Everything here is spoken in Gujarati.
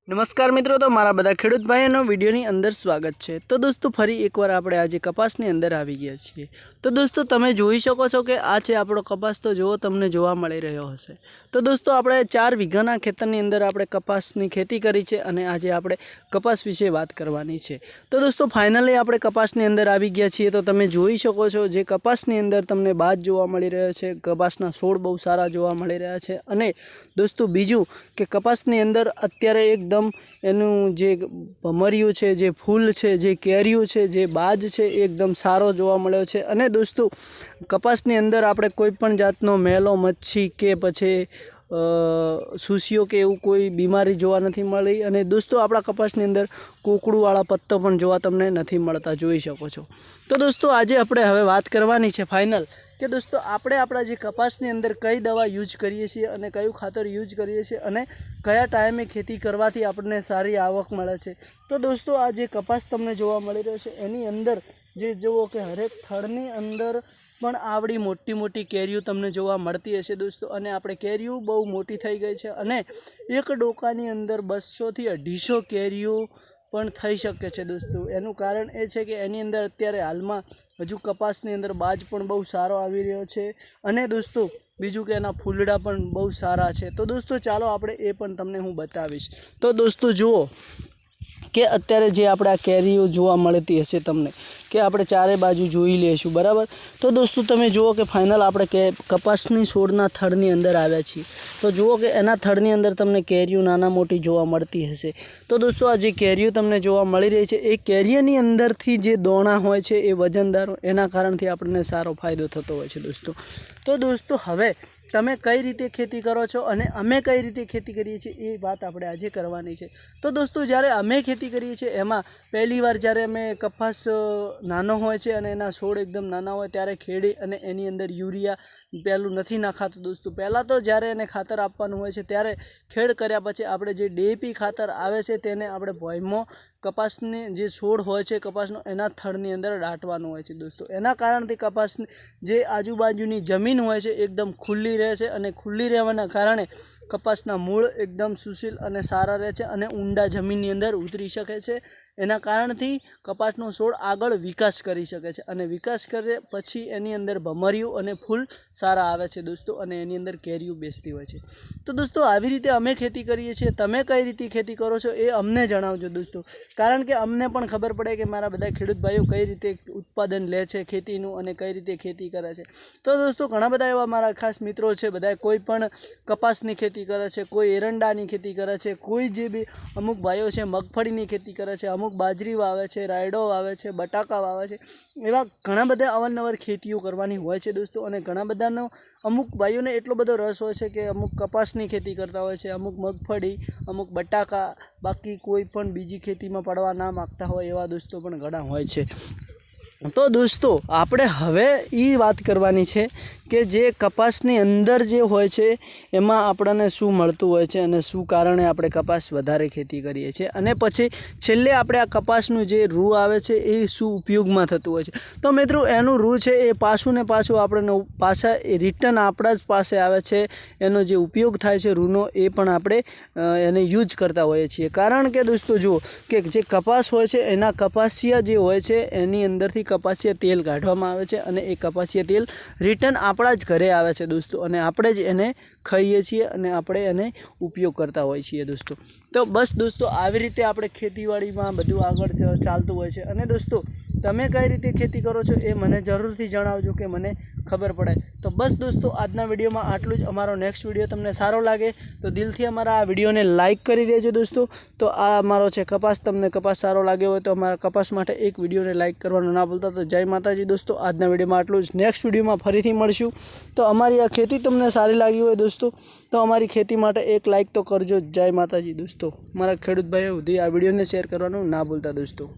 નમસ્કાર મિત્રો, તો મારા બધા ખેડૂત ભાઈઓનો વિડીયોની અંદર સ્વાગત છે। તો દોસ્તો ફરી એકવાર આપણે આજે કપાસની અંદર આવી ગયા છીએ। તો દોસ્તો તમે જોઈ શકો છો કે આ છે આપણો કપાસ, તો જો તમને જોવા મળી રહ્યો હશે। તો દોસ્તો આપણે 4 વીઘાના ખેતરની અંદર આપણે કપાસની ખેતી કરી છે અને આજે આપણે કપાસ વિશે વાત કરવાની છે। તો દોસ્તો ફાઇનલી આપણે કપાસની અંદર આવી ગયા છીએ। તો તમે જોઈ શકો છો જે કપાસની અંદર તમને બાજ જોવા મળી રહ્યો છે, કપાસના છોડ બહુ સારા જોવા મળી રહ્યા છે। અને દોસ્તો બીજું કે કપાસની અંદર અત્યારે એકદમ એનું જે ભમરિયું છે, જે ફૂલ છે, જે કેરીયું છે, જે બાજ છે એકદમ સારો જોવા મળ્યો છે। અને દોસ્તો કપાસની અંદર આપણે કોઈ પણ જાતનો મેલો, મચ્છી કે પછી સુસીઓ કે એવું કોઈ બીમારી જોવા નથી મળી। અને દોસ્તો આપણા કપાસની અંદર કોકડુંવાળા પત્તો પણ જોવા તમને નથી મળતા, જોઈ શકો છો। તો દોસ્તો આજે આપણે હવે વાત કરવાની છે ફાઇનલ કે દોસ્તો આપણે આપણા જે કપાસની અંદર કઈ દવા યુઝ કરીએ છીએ અને કયું ખાતર યુઝ કરીએ છીએ અને કયા ટાઈમે ખેતી કરવાથી આપણને સારી આવક મળે છે। તો દોસ્તો આ જે કપાસ તમને જોવા મળી રહ્યો છે એની અંદર જે જુઓ કે હરેક થડની અંદર પણ આવડી મોટી મોટી કેરીઓ તમને જોવા મળતી હશે દોસ્તો। અને આપણે કેરીઓ બહુ મોટી થઈ ગઈ છે અને એક ડોકાની અંદર 200 થી 250 કેરીઓ પણ થઈ શકે છે દોસ્તો। એનું કારણ એ છે કે એની અંદર અત્યારે હાલમાં હજુ કપાસની અંદર બાજ પણ બહુ સારો આવી રહ્યો છે અને દોસ્તો બીજું કે એના ફૂલડા પણ બહુ સારા છે। તો દોસ્તો ચાલો આપણે એ પણ તમને હું બતાવીશ। તો દોસ્તો જુઓ કે અત્યારે જે આપણે આ કેરીઓ જોવા મળતી હશે તમને કે આપણે ચારે બાજુ જોઈ લેશું, બરાબર। તો દોસ્તો તમે જુઓ કે ફાઇનલ આપણે કે કપાસની છોડના થડની અંદર આવ્યા છીએ। તો જુઓ કે એના થડની અંદર તમને કેરીઓ નાના મોટી જોવા મળતી હશે। તો દોસ્તો આ જે કેરીઓ તમને જોવા મળી રહી છે એ કેરીઓની અંદરથી જે દોણા હોય છે એ વજનદાર, એના કારણથી આપણને સારો ફાયદો થતો હોય છે દોસ્તો। તો દોસ્તો હવે તમે કઈ રીતે ખેતી કરો છો અને અમે કઈ રીતે ખેતી કરીએ છીએ એ વાત આપણે આજે કરવાની છે। તો દોસ્તો જ્યારે અમે ખેતી કરીએ છીએ એમાં પહેલી વાર જ્યારે અમે કપાસ નાનો હોય છે અને એના છોડ એકદમ નાના હોય ત્યારે ખેડી અને એની અંદર યુરિયા પહેલું નથી નાખાતું દોસ્તો। પહેલાં તો જ્યારે એને ખાતર આપવાનું હોય છે ત્યારે ખેડ કર્યા પછી આપણે જે DAP ખાતર આવે છે તેને આપણે ભોયમાં કપાસની જે છોડ હોય છે કપાસનો એના થડની અંદર દાટવાનું હોય છે દોસ્તો। એના કારણથી કપાસની જે આજુબાજુની જમીન હોય છે એકદમ ખુલ્લી રહે છે અને ખુલ્લી રહેવાના કારણે કપાસના મૂળ એકદમ સુશીલ અને સારા રહે છે અને ઊંડા જમીનની અંદર ઉતરી શકે છે। એના કારણથી કપાસનો છોડ આગળ વિકાસ કરી શકે છે અને વિકાસ કરે પછી એની અંદર ભમરિયું અને ફૂલ સારા આવે છે દોસ્તો અને એની અંદર કેરીઓ બેસતી હોય છે। તો દોસ્તો આવી રીતે અમે ખેતી કરીએ છીએ। તમે કઈ રીતે ખેતી કરો છો એ અમને જણાવજો દોસ્તો, કારણ કે અમને પણ ખબર પડે કે મારા બધા ખેડૂત ભાઈઓ કઈ રીતે ઉત્પાદન લે છે ખેતીનું અને કઈ રીતે ખેતી કરે છે। તો દોસ્તો ઘણા બધા એવા મારા ખાસ મિત્રો છે, બધા કોઈ પણ કપાસની ખેતી કરે છે, કોઈ એરંડાની ખેતી કરે છે, કોઈ જે બી અમુક ભાઈઓ છે મગફળીની ખેતી કરે છે, અમુક બાજરી વાવે છે, રાયડો વાવે છે, બટાકા વાવે છે। એવા ઘણા બધા અવારનવાર ખેતીઓ કરવાની હોય છે દોસ્તો। અને ઘણા બધાનો અમુક ભાઈઓને એટલો બધો રસ હોય છે કે અમુક કપાસની ખેતી કરતા હોય છે, અમુક મગફળી, અમુક બટાકા, બાકી કોઈ પણ બીજી ખેતીમાં પડવા ના માગતા હોય એવા દોસ્તો પણ ઘણા હોય છે। તો દોસ્તો આપણે હવે એ વાત કરવાની છે કે જે કપાસની અંદર જે હોય છે એમાં આપણને શું મળતું હોય છે અને શું કારણે આપણે કપાસ વધારે ખેતી કરીએ છીએ અને પછી છેલ્લે આપણે આ કપાસનું જે રૂ આવે છે એ શું ઉપયોગમાં થતું હોય છે। તો મિત્રો એનું રૂ છે એ પાછું ને પાછું આપણને પાછા રિટર્ન આપણા જ પાસે આવે છે। એનો જે ઉપયોગ થાય છે રૂનો એ પણ આપણે એને યુઝ કરતા હોઈએ છીએ। કારણ કે દોસ્તો જુઓ કે જે કપાસ હોય છે એના કપાસિયા જે હોય છે એની અંદરથી કપાસિયા તેલ કાઢવામાં આવે છે અને એ કપાસિયા તેલ રિટર્ન આપણા જ ઘરે આવે છે દોસ્તો અને આપણે જ એને ખાઈએ છીએ અને આપણે એને ઉપયોગ કરતા હોઈએ છીએ દોસ્તો। તો બસ દોસ્તો આવી રીતે આપણે ખેતીવાડીમાં બધું આગળ ચાલતું હોય છે। અને દોસ્તો તમે કઈ રીતે ખેતી કરો છો એ મને જરૂરથી જણાવજો કે મને ખબર પડે। તો બસ દોસ્તો આજના વિડીયોમાં આટલું જ। અમારો નેક્સ્ટ વિડીયો તમને સારો લાગે તો દિલથી અમારા આ વિડીયોને લાઇક કરી દેજો દોસ્તો। તો આ અમારો છે કપાસ, તમને કપાસ સારો લાગ્યો હોય તો અમારા કપાસ માટે એક વિડીયોને લાઇક કરવાનું ના ભૂલતા। તો જય માતાજી દોસ્તો, આજના વિડીયોમાં આટલું જ। નેક્સ્ટ વિડીયોમાં ફરીથી મળશું। તો અમારી આ ખેતી તમને સારી લાગી હોય દોસ્તો તો અમારી ખેતી માટે એક લાઇક તો કરજો। જય માતાજી દોસ્તો, મારા ખેડૂત ભાઈઓ સુધી આ વિડીયોને શેર કરવાનું ના ભૂલતા દોસ્તો।